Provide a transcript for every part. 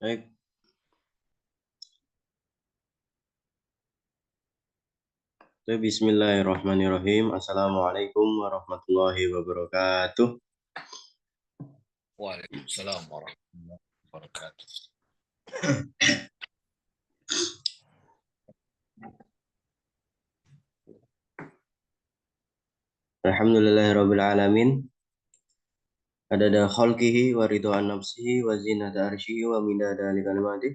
Baik. Bismillahirrahmanirrahim. Assalamualaikum warahmatullahi wabarakatuh. Waalaikumsalam warahmatullahi wabarakatuh. Alhamdulillahirabbil alamin. Adada khalqihi wa ridwan nafsihi wa zinata arsyihi wa midada kalimatihi.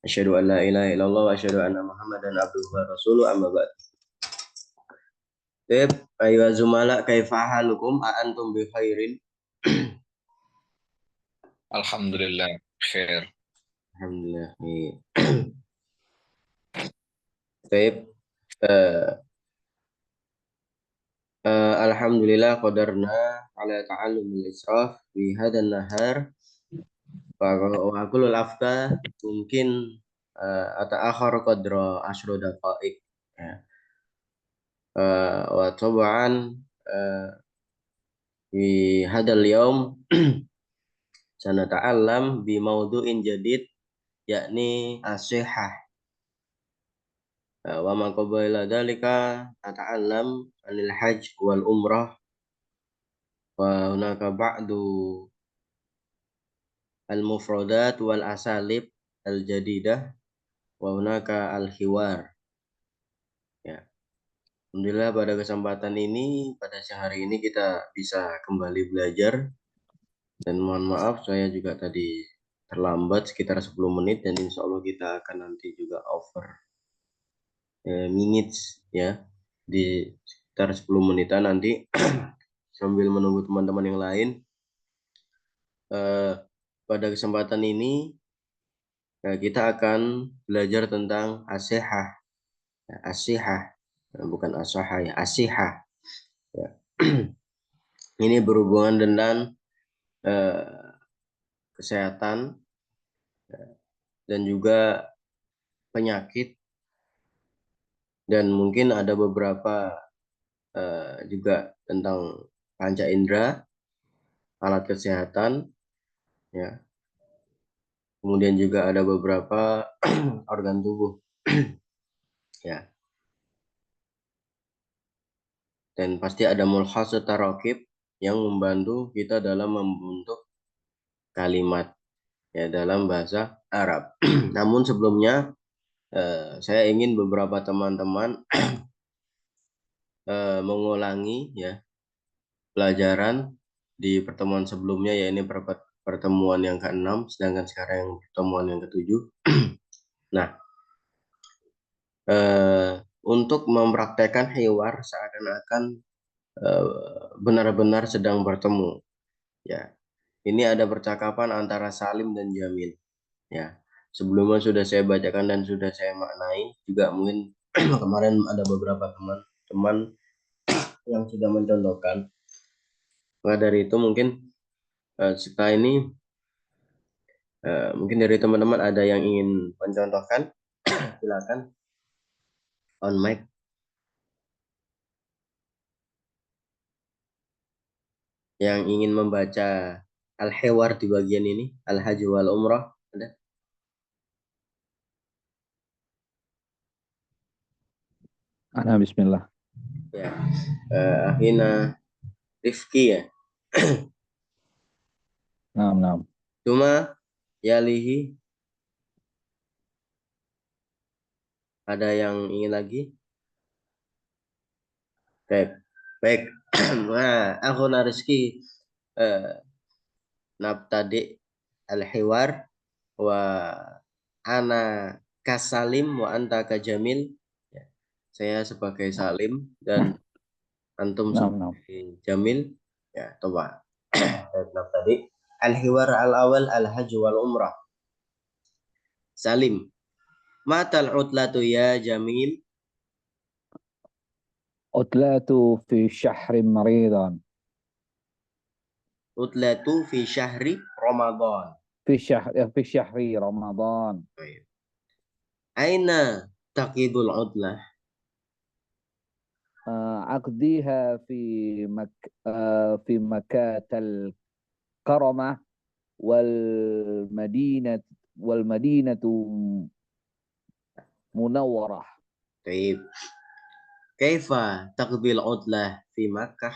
Asyhadu an la ilaha illallah wa asyhadu anna Muhammadan abduhu wa rasuluh, amma ba'd. Baik, ayo zumala kaifa halukum? A antum bi khairin? Alhamdulillah, khair. Alhamdulillah. Baik. eh, Alhamdulillah qadarna ala ta'allumil israf fi hadan nahar wa kulul afka mungkin atau akhar qadra asyru daqaik ya. Wa tab'an fi hadal yaum sanata'allam bi maudu'in jadid yakni as-sihah. Wa ma qabla dzalika nata'allam anil hajj wal umrah wa hunaka ba'du al-mufradat wal asalib al-jadidah wa hunaka al-hiwar ya. Alhamdulillah pada kesempatan ini, pada siang hari ini kita bisa kembali belajar. Dan mohon maaf saya juga tadi terlambat sekitar 10 menit dan insya Allah kita akan nanti juga over minutes ya. Di sekitar 10 menitan nanti sambil menunggu teman-teman yang lain. Pada kesempatan ini kita akan belajar tentang asihah. Asihah, bukan asahah ya, asihah. Ya. Ini berhubungan dengan kesehatan dan juga penyakit, dan mungkin ada beberapa juga tentang panca indera, alat kesehatan, ya. Kemudian juga ada beberapa organ tubuh, ya. Dan pasti ada mulhasat tarakib yang membantu kita dalam membentuk kalimat ya dalam bahasa Arab. Namun sebelumnya saya ingin beberapa teman-teman mengulangi ya pelajaran di pertemuan sebelumnya, yaitu pertemuan yang ke-6, sedangkan sekarang yang pertemuan yang ke-7. Nah, untuk mempraktekkan hiwar seakan-akan benar-benar sedang bertemu ya. Ini ada percakapan antara Salim dan Jamil ya. Sebelumnya sudah saya bacakan dan sudah saya maknai juga, mungkin kemarin ada beberapa teman-teman yang sudah mencontohkan. Maka dari itu mungkin setelah ini mungkin dari teman-teman ada yang ingin mencontohkan, silakan on mic. Yang ingin membaca al-hiwar di bagian ini, al-hajj wal umrah, ada? Bismillah. Ya, Akhina Rifki ya. Naam. Cuma yalihi, ada yang ingin lagi? Baik. Nah, akhuna Rizki nabtadi al-hiwar wa ana kasalim wa anta kajamil. Ya, saya sebagai Salim dan antum Naam. sebagai Jamil. Ya, coba. Nabtadi al-hiwar al-awal al-hajj wal umrah. Salim, matal utlatu ya Jamil? Utlatu fi syahri maridan. Utlatu fi syahri Ramadan. Fi syahri Ramadan. Aina taqidul utlah? أقضيها في مكة الكرمة والمدينة wal madinatu munawwarah. Baik. Kaifa taqdil udlah fi Makkah?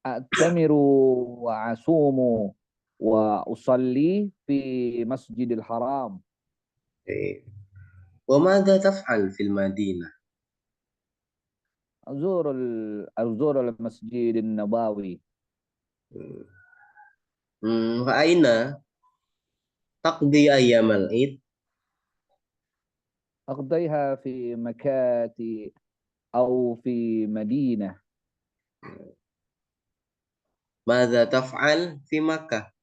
A'tamiru wa asumu wa usalli fi Masjidil Haram. Baik. Wa madza taf'al fil Madinah? أزور المسجد النبوي. Wa aina taqdi ayyamal Id? أقضيها في مكاتب أو في مدينة. Madza taf'al fi Makkah?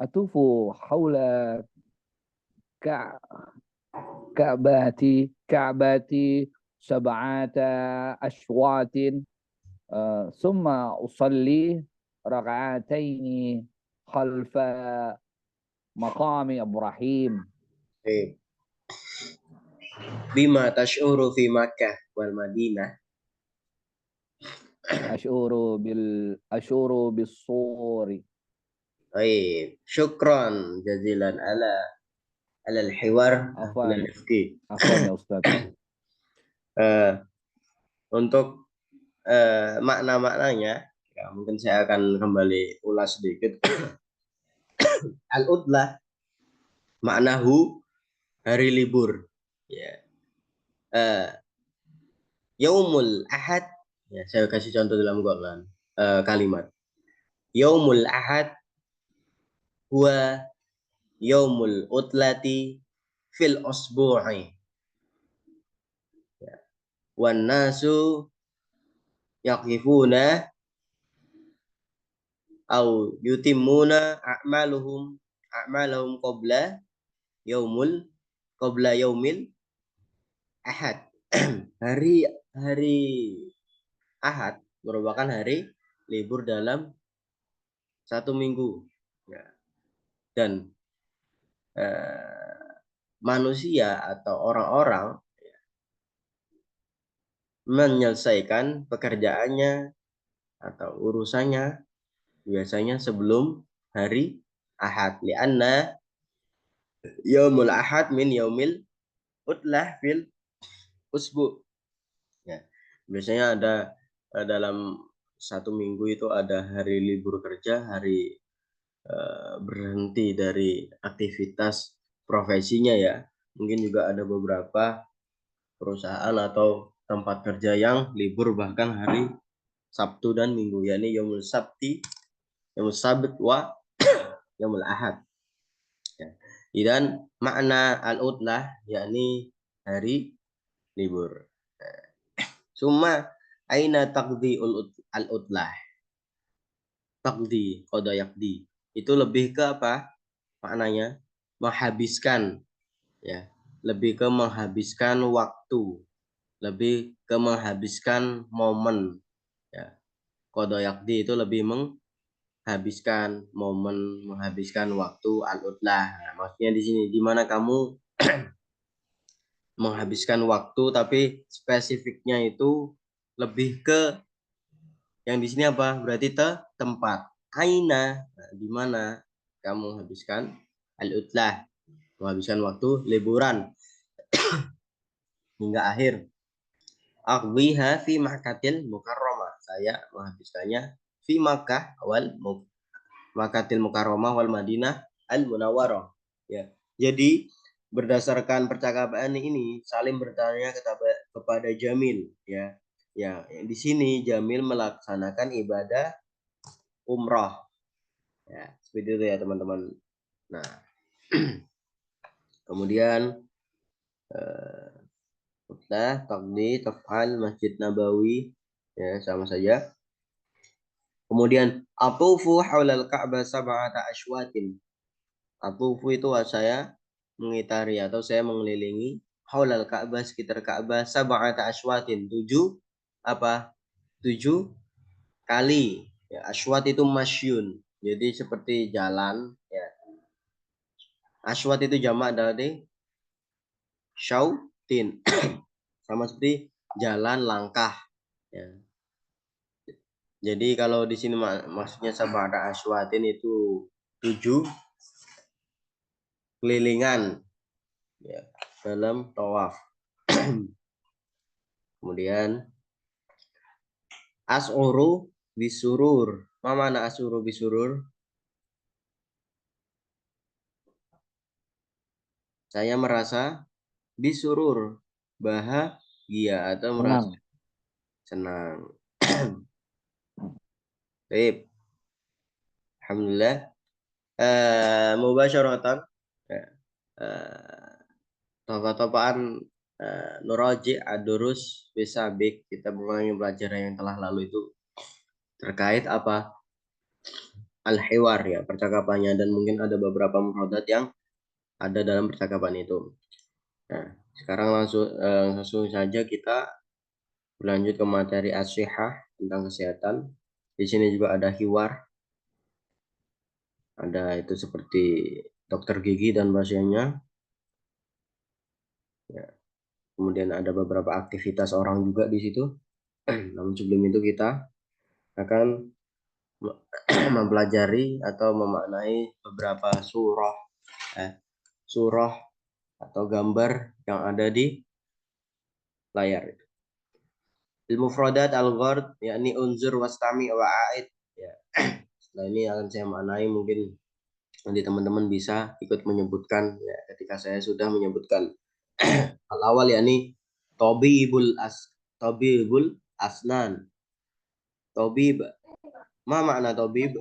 أطوف حول كعبة 7 أشواط ثم أصلي ركعتين خلف مقام إبراهيم. Baik. Bima tash'uru fi Makkah wal Madinah? أشعر بالصور. Baik. Syukran jazilan ala al-hiwar عفوا al-ifki. يا أستاذ. Untuk makna-maknanya, ya, mungkin saya akan kembali ulas sedikit. Al-udlah maknahu hari libur. Ya. Yaumul Ahad. Ya, saya kasih contoh dalam Quran kalimat. Yaumul Ahad huwa yaumul utlati fil usbu'i. Ya. Wan nasu yaqifuna au yutimuna a'malahum qabla yaumil ahad. hari Ahad merupakan hari libur dalam 1 minggu, ya. Dan manusia atau orang-orang menyelesaikan pekerjaannya atau urusannya biasanya sebelum hari Ahad. Lianna yaumul Ahad min yaumil utlah fil usbu. Ya. Biasanya ada dalam 1 minggu itu ada hari libur kerja, hari berhenti dari aktivitas profesinya, ya. Mungkin juga ada beberapa perusahaan atau tempat kerja yang libur bahkan hari Sabtu dan Minggu, yakni yaumul sabti, yaumul sabt wa yaumul ahad. Ya. Dan makna al-utlah yakni hari libur. Summa aina taqdi al-utlah? Taqdi, qada yaqdi. Itu lebih ke apa? Maknanya menghabiskan, ya. Lebih ke menghabiskan waktu, lebih ke menghabiskan momen, ya. Qada yaqdi itu lebih menghabiskan momen, menghabiskan waktu al-utlah. Nah, maksudnya di sini di mana kamu menghabiskan waktu, tapi spesifiknya itu lebih ke yang di sini apa? Berarti tempat. Aina, nah, di mana kamu habiskan al-utlah, menghabiskan waktu liburan hingga akhir. Aqdiha fi Makkatil Mukarramah. Saya menghabiskannya fi Makkah wal Makkatil Mukarramah wal Madinah al Munawwarah. Ya. Jadi berdasarkan percakapan ini saling bertanya kepada Jamil, ya. Ya, di sini Jamil melaksanakan ibadah umrah. Ya, seperti itu ya, teman-teman. Nah, kemudian taqdi taf'al Masjid Nabawi, ya, sama saja. Kemudian atufu haulal Ka'bah sab'ata ashwatin. Atufu itu saya mengitari atau saya mengelilingi haulal Ka'bah, sekitar Ka'bah, sab'ata ashwatin, 7 apa? 7 kali. Ya, ashwat itu masyun. Jadi seperti jalan, ya. Ashwat itu jamak dari syautin. Sama seperti jalan langkah, ya. Jadi kalau di sini maksudnya sab'ata aswatin itu 7 kelilingan ya dalam tawaf. Kemudian as'uru bisurur. Ma mana as'uru bisurur? Saya merasa bisurur, bahagia atau merasa Senang. senang. Baik. Alhamdulillah. Mubasyaratan. Ya. Tokoh-tokohan nuraji adurus bisabik, kita mengulangi pelajaran yang telah lalu itu terkait apa al-hiwar ya percakapannya, dan mungkin ada beberapa mufradat yang ada dalam percakapan itu. Nah, sekarang langsung saja kita berlanjut ke materi as-sihah tentang kesehatan. Di sini juga ada hiwar, ada itu seperti dokter gigi dan pasiennya. Ya. Kemudian ada beberapa aktivitas orang juga di situ. Namun sebelum itu kita akan mempelajari atau memaknai beberapa surah atau gambar yang ada di layar. Al-mufradat al-ghard yakni unzur wastami wa a'id. Ya. Setelah ini akan saya maknai, mungkin nanti teman-teman bisa ikut menyebutkan ya ketika saya sudah menyebutkan. Al-awal yakni tabibul asnan. Tabib. Ma makna tabib?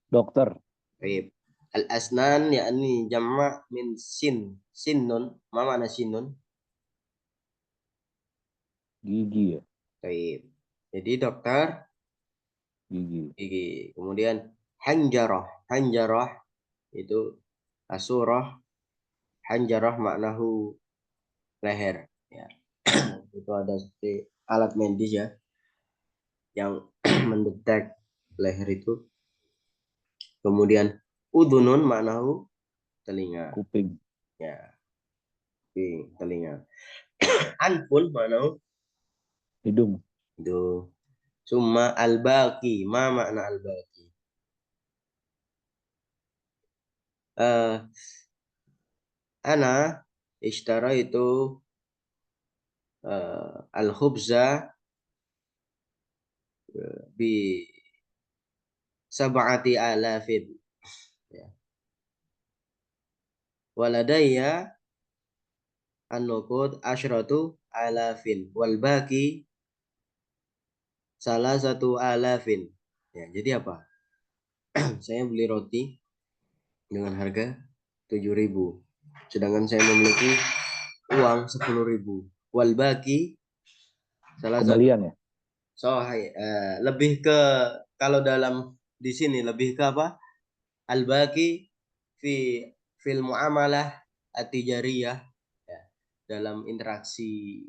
Dokter. Baik. Al-asnan yakni jamma min sinnun. Ma makna sinnun? Gigi ya. Baik. Jadi dokter Gigi. gigi. Kemudian hanjarah itu asurah. Hanjarah maknahu leher ya. Itu ada seperti alat medis ya yang mendetek leher itu. Kemudian udunun maknahu telinga Kuping. ya, telinga. Anfun maknahu Hidung. itu. Summa al-baqi. Ma makna al-baqi? Ana ishtara itu al-khubza bi sab'ati alafin ya. Waladaya an-nuqud asyratu alafin wal baqi salah satu alafin ya. Jadi apa? Saya beli roti dengan harga 7.000, sedangkan saya memiliki uang 10.000. Wal baqi salah satu Kembalian ya. lebih ke, kalau dalam di sini lebih ke apa? Al baqi fi fil muamalah at-tijariyah ya. Dalam interaksi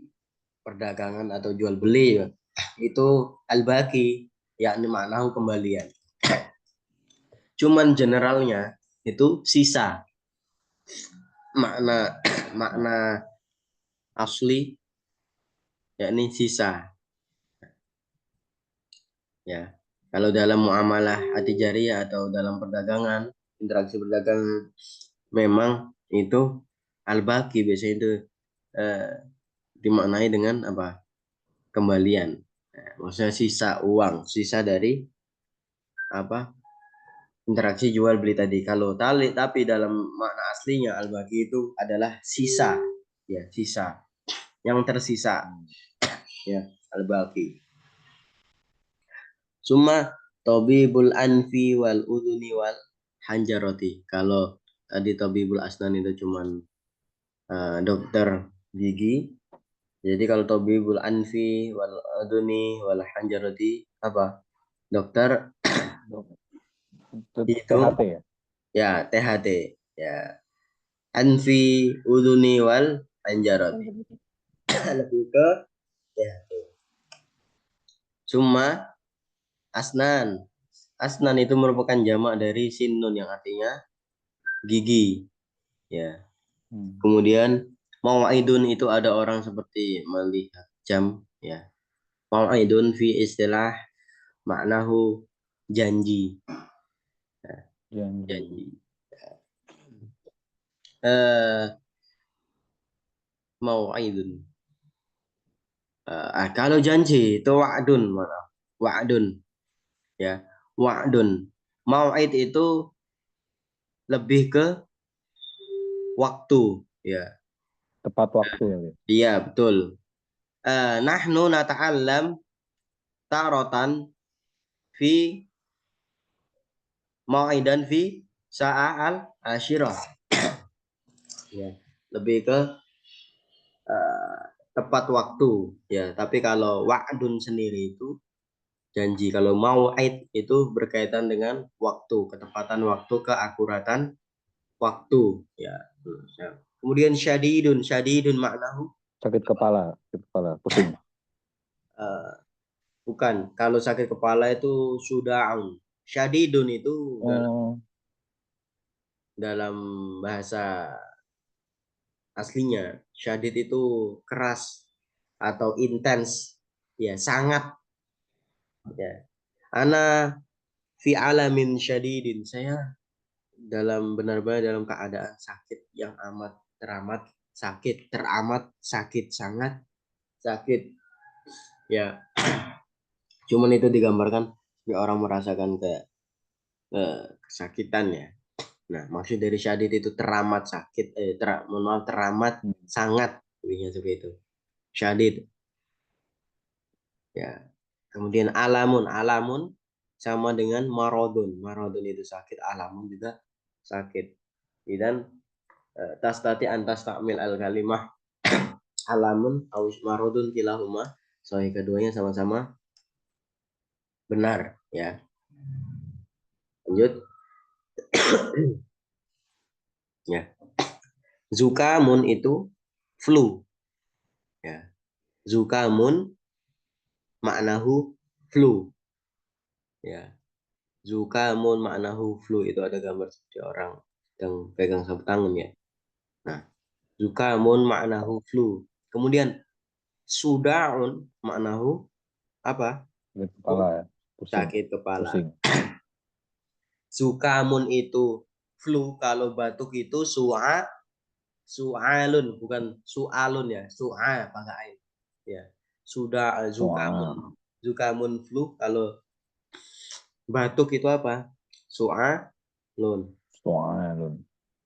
perdagangan atau jual beli ya. Itu al baqi yakni maknahu kembalian. Cuman generalnya itu sisa. Makna asli yakni sisa ya. Kalau dalam muamalah atijariyah atau dalam perdagangan, interaksi perdagangan, memang itu al-baqi biasanya itu dimaknai dengan apa? Kembalian. Nah, maksudnya sisa uang, sisa dari apa? Interaksi jual beli tadi. Kalau tapi dalam makna aslinya al-baqi itu adalah sisa, ya, sisa yang tersisa, ya, al-baqi. Summa tabibul anfi wal uduni wal hanjaroti. Kalau tadi tabibul asnan itu cuman dokter gigi. Jadi kalau tabibul anfi wal uduni wal hanjaroti apa? Dokter itu THT ya. ya THT ya. Anfi uduni wal hanjaroti. Lebih ke THT. Summa asnan. Asnan itu merupakan jamak dari sinnun yang artinya gigi ya. Kemudian mau'idun itu ada orang seperti melihat jam ya. Mau'idun fi istilah maknahu janji. Janji. Janji. Eh, Mau'idun. Kalau janji itu wa'dun, maaf. Wa'dun, ya. Wa'dun. Mau'id itu lebih ke waktu, ya. Tepat waktu ya. Iya, betul. Nahnu nata'allam tarotan fi mau'idan fi sa'al asyirah. Ya, lebih ke tepat waktu, ya. Tapi kalau wa'dun sendiri itu janji. Kalau mau'id itu berkaitan dengan waktu, ketepatan waktu, keakuratan waktu, ya. Kemudian syadidun, syadidun maknahu Sakit kepala, pusing. bukan. Kalau sakit kepala itu suda'un. Syadidun itu Oh, dalam bahasa aslinya. Syadid itu keras atau intens, ya, sangat, ya. Ana fi alamin syadidin. Saya dalam benar-benar dalam keadaan sakit yang amat teramat sakit, teramat sakit, sangat sakit, ya. Cuman itu digambarkan biar orang merasakan kayak kesakitan, ya. Nah, maksud dari syadid itu teramat sakit, mohon maaf, teramat sangat, lebihnya seperti itu. Syadid, ya. Kemudian alamun, alamun sama dengan marodun. Marodun itu sakit, alamun juga sakit. Dan tastati antas takmil al kalimah alamun aus marodun kilahuma. Soalnya keduanya sama-sama benar, ya. Lanjut. Ya. Zukamun itu flu, ya. Zukamun maknahu flu, ya. Zukamun maknahu flu, itu ada gambar seperti orang yang pegang sapu tangan, ya. Nah, zukamun maknahu flu. Kemudian sudaun maknahu apa? sakit kepala ya. Pusing. Sakit kepala. Pusing. Zukamun itu flu, kalau batuk itu su'alun, bukan su'alun, ya. Su'a pakai ain. Ya. Sudah Wah, zukamun flu, kalau batuk itu apa? Su'alun. soalnya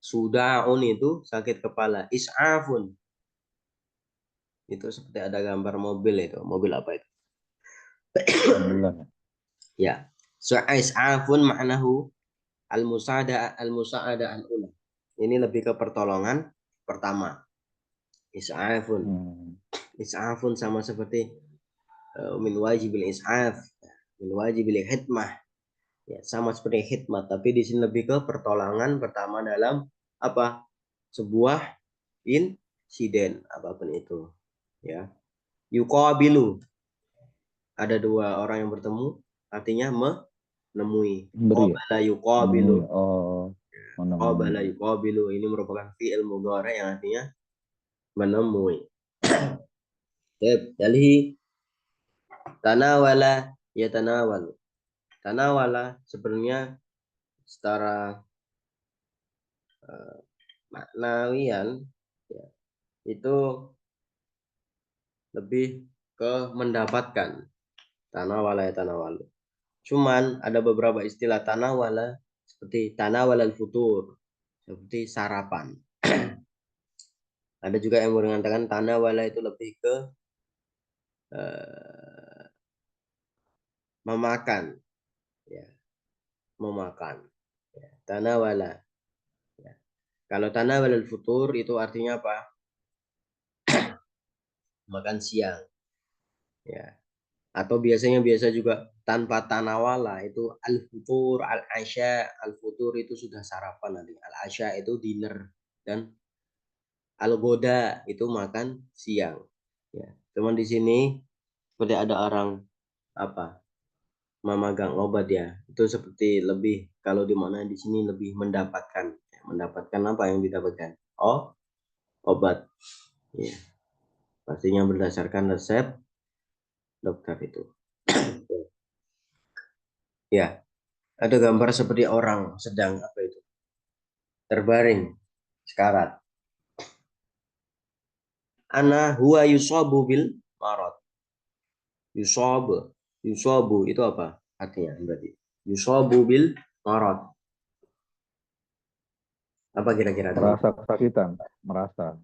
Sudaun itu sakit kepala. Is'afun itu seperti ada gambar mobil, itu mobil apa itu? ambulan. Ya. Is'afun maknahu al-musa'ada al-ula. Ini lebih ke pertolongan pertama. Is'afun. Is'afun sama seperti min wajibil is'af, min wajibil hikmah. Ya, sama seperti khidmat, tapi di sini lebih ke pertolongan pertama dalam apa? Sebuah insiden apapun itu, ya. Yuqabilu, ada dua orang yang bertemu, artinya menemui. Beri ya. Qabala yuqabilu. Menemui. Oh, Qabala menemui. yuqabilu ini merupakan fi'il mudhari yang artinya menemui. Jadi tanawala ya tanawal. Tanawala sebenarnya secara maknawian, ya, itu lebih ke mendapatkan. Tanawala ya tanawalu. Cuman ada beberapa istilah tanawala seperti tanawala al-futur, seperti sarapan. Ada juga yang mengatakan tanawala itu lebih ke eh, memakan, ya, memakan. Ya, tanawala. Ya. Kalau tanawala al-futur itu artinya apa? Makan siang, ya. Atau biasa juga tanpa tanawala itu al-futur, al-asya. Al-futur itu sudah sarapan nanti. Al-asya itu dinner, dan al-goda itu makan siang, ya. Cuman di sini seperti ada orang apa? Memegang obat, ya. Itu seperti lebih, kalau di mana di sini lebih mendapatkan, ya. Mendapatkan apa yang didapatkan? Oh, obat. Ya. Pastinya berdasarkan resep dokter itu. Ya, ada gambar seperti orang sedang apa itu? Terbaring, sekarat. Ana huwa yusabu bil marad. Yusabu itu apa artinya berarti? Yusabu bil marad. Apa kira-kira teman? Merasa kesakitan, merasa.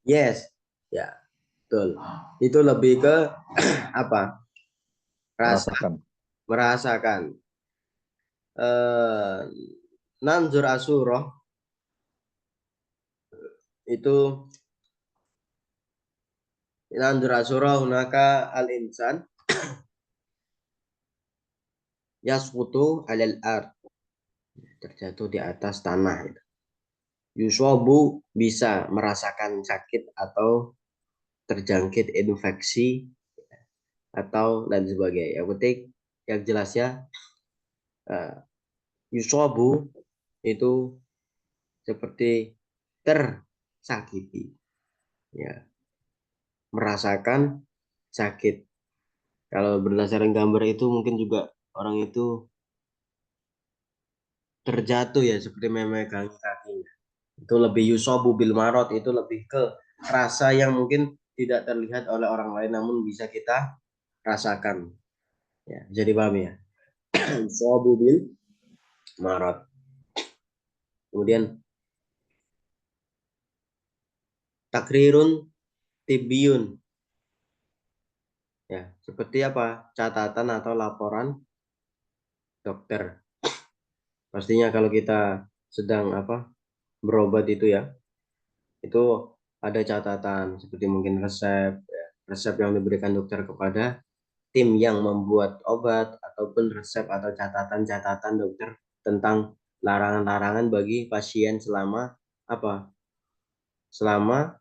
Yes, ya, betul. Itu lebih ke apa? Rasa, Merasakan. merasakan. Nanzur asurah itu nanzur asurah hunaka al insan yasqutu alal ard, terjatuh di atas tanah itu. Yusobu bisa merasakan sakit atau terjangkit infeksi atau lain sebagainya. Yang penting yang jelas ya, yusobu itu seperti tersakiti, ya, merasakan sakit. Kalau berdasarkan gambar itu mungkin juga orang itu terjatuh ya, seperti memegang kakinya. Itu lebih yusobu bil marot, itu lebih ke rasa yang mungkin tidak terlihat oleh orang lain namun bisa kita rasakan. Ya, jadi paham ya. Yusobu bil marot. Kemudian takrirun tibiun. Ya, seperti apa? Catatan atau laporan dokter. Pastinya kalau kita sedang apa? Berobat itu ya, itu ada catatan seperti mungkin resep, ya, resep yang diberikan dokter kepada tim yang membuat obat ataupun resep atau catatan-catatan dokter tentang larangan-larangan bagi pasien selama apa? Selama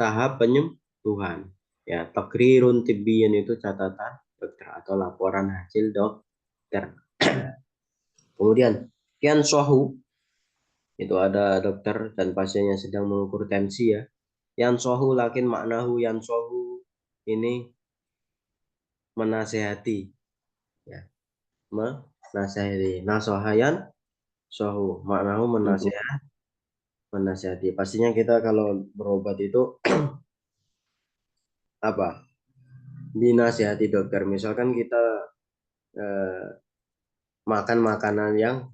tahap penyembuhan. Ya, takrirun tibbiyun itu catatan dokter atau laporan hasil dokter. Kemudian kian sohu itu ada dokter dan pasiennya sedang mengukur tensi ya. Yang sohu lakin maknahu yang sohu ini menasehati ya, menasehati. Nasohayan sohu maknahu Itu. menasehati. Pastinya kita kalau berobat itu apa? Dinasehati dokter. Misalkan kita eh, makan makanan yang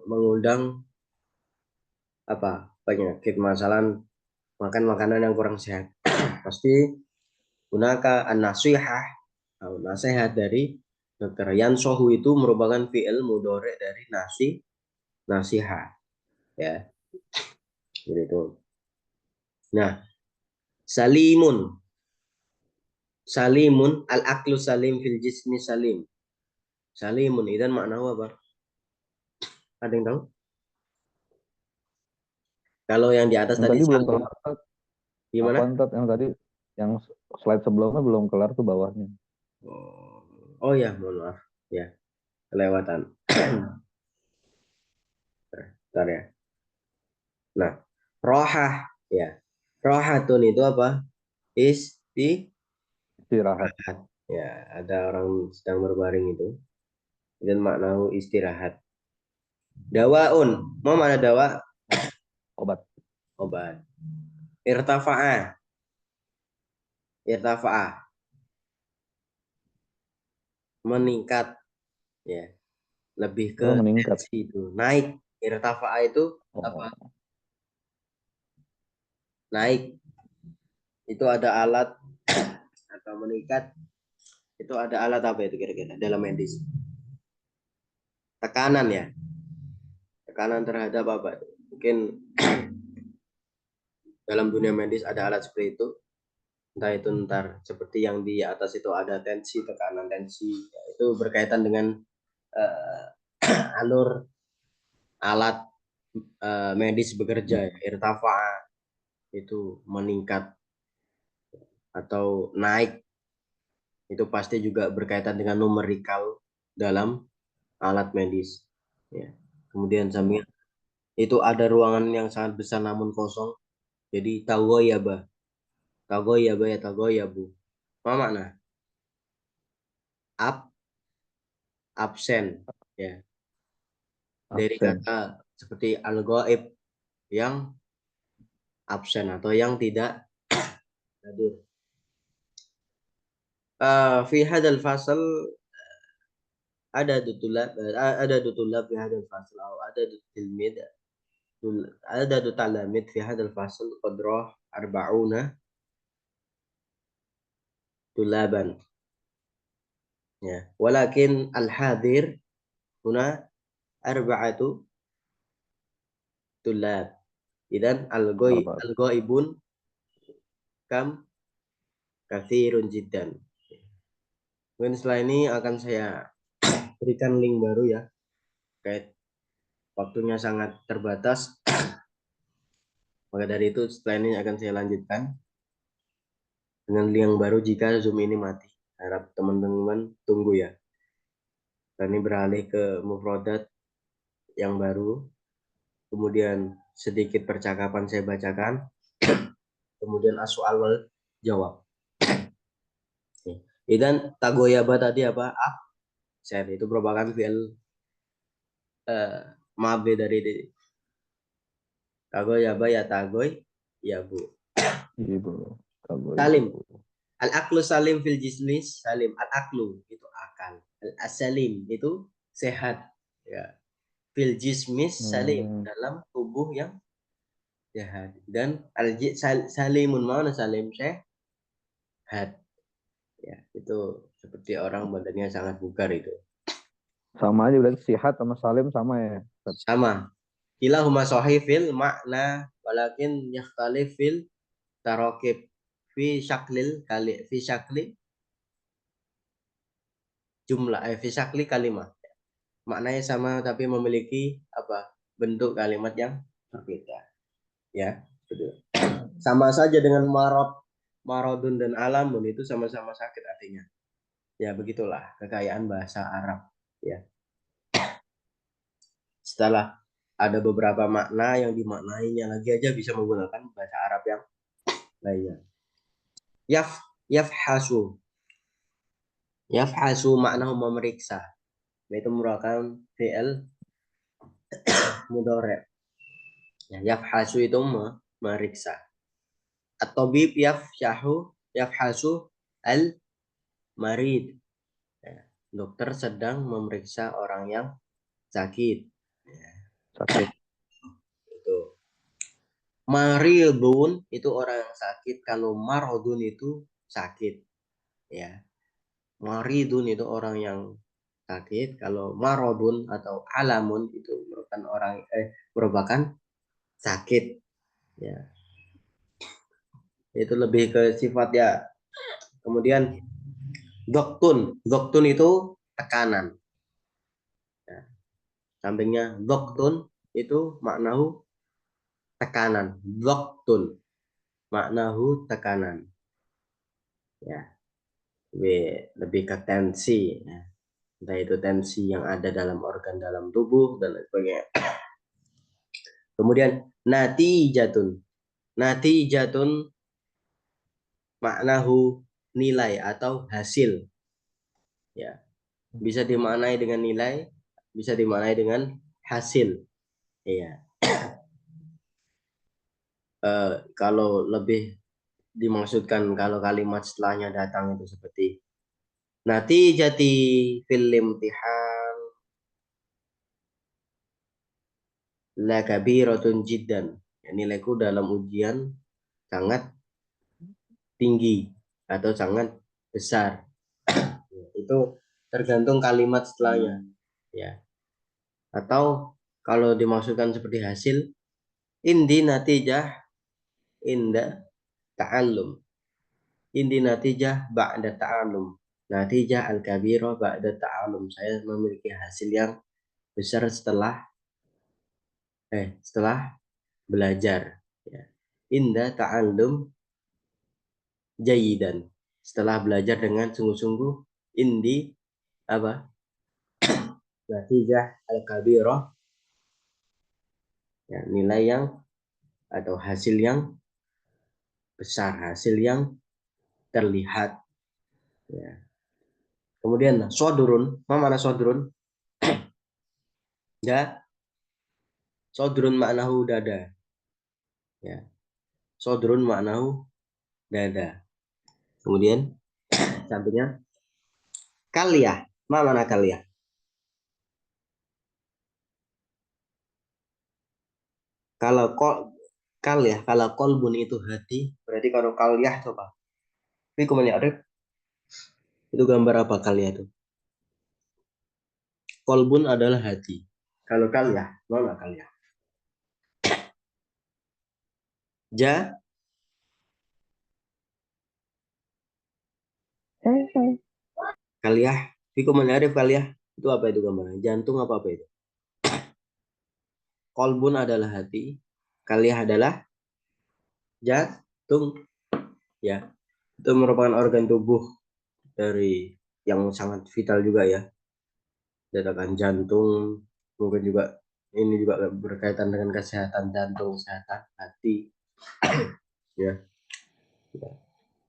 mengundang apa? Penyakit, masalah makan makanan yang kurang sehat. Pasti gunakan an-nasihah atau nasihat dari dokter. Yansohu itu merupakan fi'il mudhari dari nasihat ya. Jadi itu. Nah, salimun. Salimun al-aklu salim fil jismi salim. Salimun itu makna apa? Ada yang tahu? Kalau yang di atas Yang tadi tadi belum salim, kelar. Apa gimana? ntar yang tadi yang slide sebelumnya belum kelar tuh bawahnya. Oh, oh ya, mohon maaf. Ya, kelewatan. Bentar ya. Nah, rohah ya. Rohatun itu apa? Istirahat. Istirahat. Ya, ada orang sedang berbaring itu. Dan maknahu istirahat. Dawaun. Mau mana dawa? Obat. Obat. Irtafa'ah. Irtafa'ah. Meningkat. Ya, lebih ke Oh, meningkat. tensi itu. Naik. Irtafa'ah itu apa? Oh, Naik. Itu ada alat atau meningkat. Itu ada alat apa itu kira-kira dalam medis? Tekanan ya. Tekanan terhadap apa? Mungkin dalam dunia medis ada alat seperti itu. Entah itu ntar seperti yang di atas itu ada tensi, tekanan tensi. Ya, itu berkaitan dengan uh, alur alat medis bekerja. Ya. Irtafa itu meningkat atau naik, itu pasti juga berkaitan dengan numerikal dalam alat medis. Ya. Kemudian samping itu ada ruangan yang sangat besar namun kosong. Jadi tagoyaba, tagoyaba ya tagoyabu. Apa makna? Absen, ya. Dari Absen. kata seperti al-ghaib yang absen atau yang tidak hadir. Fi hadal fasal ada dutulab fi hadal fasal atau ada dutilmid ada dutalamid fi hadal fasal qadrah arba'una tulaban, ya. Walakin al-hadir huna arba'atu tulab. Idan Arba. al-ghaibun kam kathirun jiddan. Mungkin setelah ini akan saya berikan link baru ya. Kayak waktunya sangat terbatas. Maka dari itu setelah ini akan saya lanjutkan dengan link yang baru jika Zoom ini mati. Harap teman-teman tunggu ya. Kami beralih ke mufradat yang baru. Kemudian sedikit percakapan saya bacakan. Kemudian as-soal wal jawab. Dan tagoyaba tadi apa? Absen itu merupakan fi'il mabe dari tagoyaba ya tagoy ya bu. Ibu. Salim. Al-aklu salim fil jismis salim. Al-aklu itu akal. Al-asalim itu sehat. Ya. Fil jismis salim dalam tubuh yang sehat. Dan salimun mana salim sehat. Ya, itu seperti orang badannya sangat bugar itu. Sama aja berarti sihat sama salim sama ya. Sama. Kilahuma sahih fil makna walakin yakhtalif fil tarakib fi syakli jumlah fi syakli kalimat. Maknanya sama tapi memiliki apa? Bentuk kalimat yang berbeda. Ya, betul. Sama saja dengan marodun dan alamun itu sama-sama sakit artinya. Ya, begitulah kekayaan bahasa Arab, ya. Setelah ada beberapa makna yang dimaknainya lagi aja bisa menggunakan bahasa Arab yang lainnya. Yafhasu. Yafhasu makna memeriksa. Itu merupakan fi'il mudhari'. Ya, yafhasu itu memeriksa. At-tabib yafhasu al-marid. Ya, dokter sedang memeriksa orang yang sakit. Ya, Sakit. itu. Maridun itu orang yang sakit. Kalau marodun itu sakit. Ya. Maridun itu orang yang sakit. Kalau marodun atau alamun itu merupakan sakit. Ya. Itu lebih ke sifat ya. Kemudian doktun itu tekanan. Ya. Sampingnya doktun itu maknahu tekanan. Doktun maknahu tekanan. Ya, lebih ke tensi. Ya. Entah itu tensi yang ada dalam organ dalam tubuh dan lain sebagainya. Kemudian natijatun maknahu nilai atau hasil. Ya, bisa dimaknai dengan nilai, bisa dimaknai dengan hasil. Iya. Kalau lebih dimaksudkan kalau kalimat setelahnya datang itu seperti natijati fil imtihan la kabiratun jiddan. Ya, nilaiku dalam ujian sangat tinggi atau sangat besar. Ya, itu tergantung kalimat setelahnya. Ya. Atau kalau dimaksudkan seperti hasil, indi natijah inda ta'allum. Indi natijah ba'da ta'allum. Natijah al-kabira ba'da ta'allum. Saya memiliki hasil yang besar setelah belajar. Ya. Inda ta'allum jayidan. Setelah belajar dengan sungguh-sungguh, indi apa? Natijah al-kabira, ya, nilai yang atau hasil yang besar, hasil yang terlihat. Ya. Kemudian sodrun, mana sodrun? Ya, sodrun maknahu dada. Ya, sodrun maknahu dada. Kemudian sampingnya kalyah, mana kalyah? Kalau kalyah, kalau kolbun itu hati, berarti kalau kalyah itu apa? Ini kumanya Arif, itu gambar apa kalyah itu? Kolbun adalah hati. Kalau kalyah, mana kalyah? Ja, kalyah. Ini kumanya Arif kalyah. Itu apa itu gambarnya? Jantung apa itu? Kolbun adalah hati. Kalyah adalah jantung. Ya, itu merupakan organ tubuh dari yang sangat vital juga ya. Dedakan jantung, mungkin juga ini juga berkaitan dengan kesehatan jantung, kesehatan hati. Ya.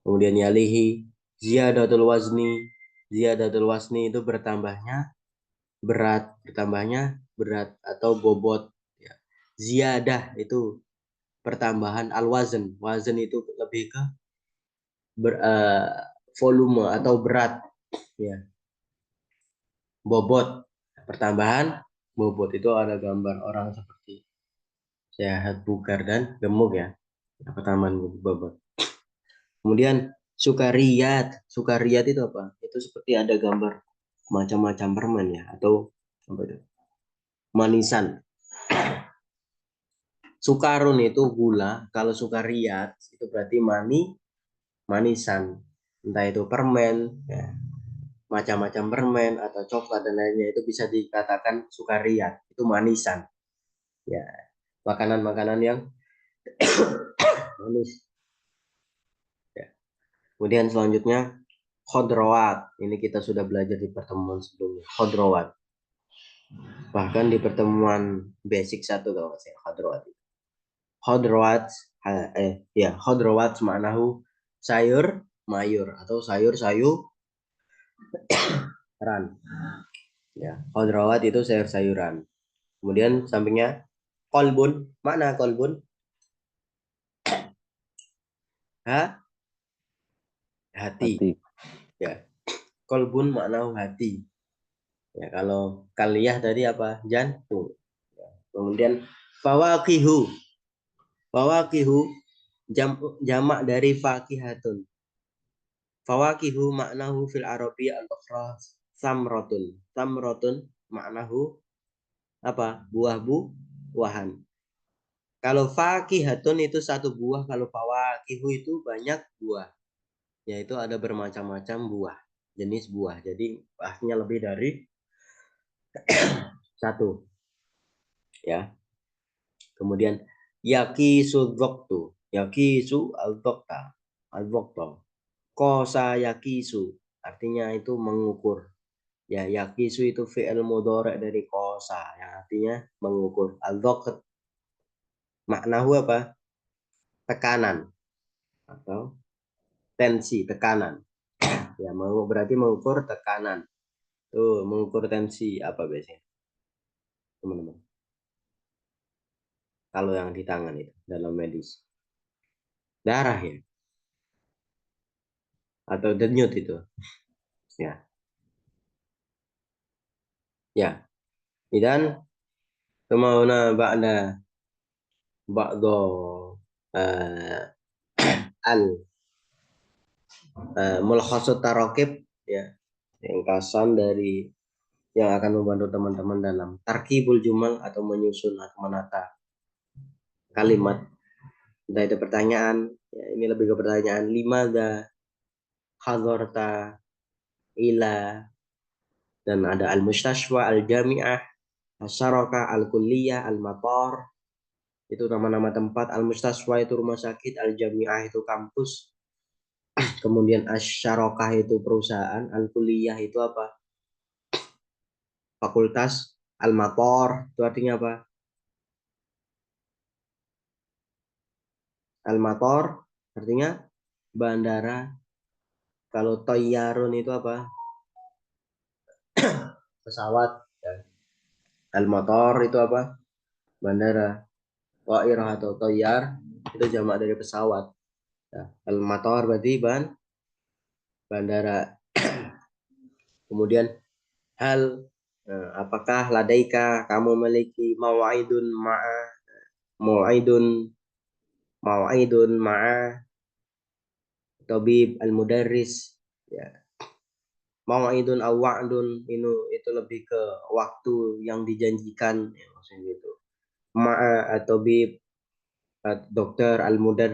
Kemudian yalihi ziyadatul wazni. Ziyadatul wazni itu bertambahnya berat atau bobot. Ya. Ziyadah itu pertambahan al-wazn. Wazn itu lebih ke volume atau berat. Ya. Bobot. Pertambahan bobot itu ada gambar orang seperti sehat, bugar, dan gemuk ya. Pertambahan bobot. Kemudian sukariyat. Sukariyat itu apa? Itu seperti ada gambar macam-macam permen ya. Atau apa itu? Manisan. Sukarun itu gula. Kalau sukariyat itu berarti manisan. Entah itu permen, ya, macam-macam permen atau coklat dan lainnya itu bisa dikatakan sukariyat. Itu manisan. Ya, makanan-makanan yang manis. Ya. Kemudian selanjutnya khodrawat. Ini kita sudah belajar di pertemuan sebelumnya. Khodrawat. Bahkan di pertemuan basic 1 kalau saya khodrawat. Khodrawat ya khodrawat maknahu sayur mayur atau sayur-sayuran. Ya, khodrawat itu sayur-sayuran. Kemudian sampingnya kolbun. Mana kolbun? Hati. Hati. Ya. Kolbun maknahu hati. Ya, kalau kaliyah tadi apa? Jantung. Ya. Kemudian fawakihu. Fawakihu jamak dari fakihatun. Fawakihu maknahu fil Arabi al-ukhra samrotun. Samrotun maknahu apa? Buahan. Kalau fakihatun itu satu buah, kalau fawakihu itu banyak buah. Yaitu ada bermacam-macam buah, jenis buah. Jadi artinya lebih dari satu. Ya. Kemudian yakisu dzoktu. Yakisu al-dzokta. Al-dzokta. Kosa yakisu. Artinya itu mengukur. Ya, yakisu itu fi'il mudhari dari kosa. Yang artinya mengukur. Al-dzokt. Maknahu apa? Tekanan. Atau tensi, tekanan. Ya, berarti mengukur tekanan. Tuh, mengukur tensi apa biasanya, teman-teman? Kalau yang di tangan itu dalam medis. Darah ya atau denyut itu. Ya. Ya. Dan kemana ba'da uh, al mulkhasut tarakib ya. Ringkasan dari yang akan membantu teman-teman dalam tarkibul jumal atau menyusun atau menata kalimat. Entah itu pertanyaan, ya, ini lebih ke pertanyaan limada hadorta ila, dan ada al-mustashfa, al-jami'ah, al-syaraka, al-kulliyah, al-matar, itu nama-nama tempat. Al-mustashfa itu rumah sakit, al-jami'ah itu kampus, kemudian al-syaraka itu perusahaan, al-kulliyah itu apa? Fakultas, al-matar itu artinya apa? Al-matar artinya bandara Kalau toyarun itu apa? Pesawat. Ya. Al-motor itu apa? Bandara. Toirah atau toyar itu jamak dari pesawat. Ya. Al-motor berarti bandara. Kemudian hal, apakah ladaika kamu memiliki mau'idun ma'a tabib al-mudarris, ya. Mau'idun aw wa'dun itu lebih ke waktu yang dijanjikan, ya, maksudnya gitu. Ma'a tabib dokter al-mudarris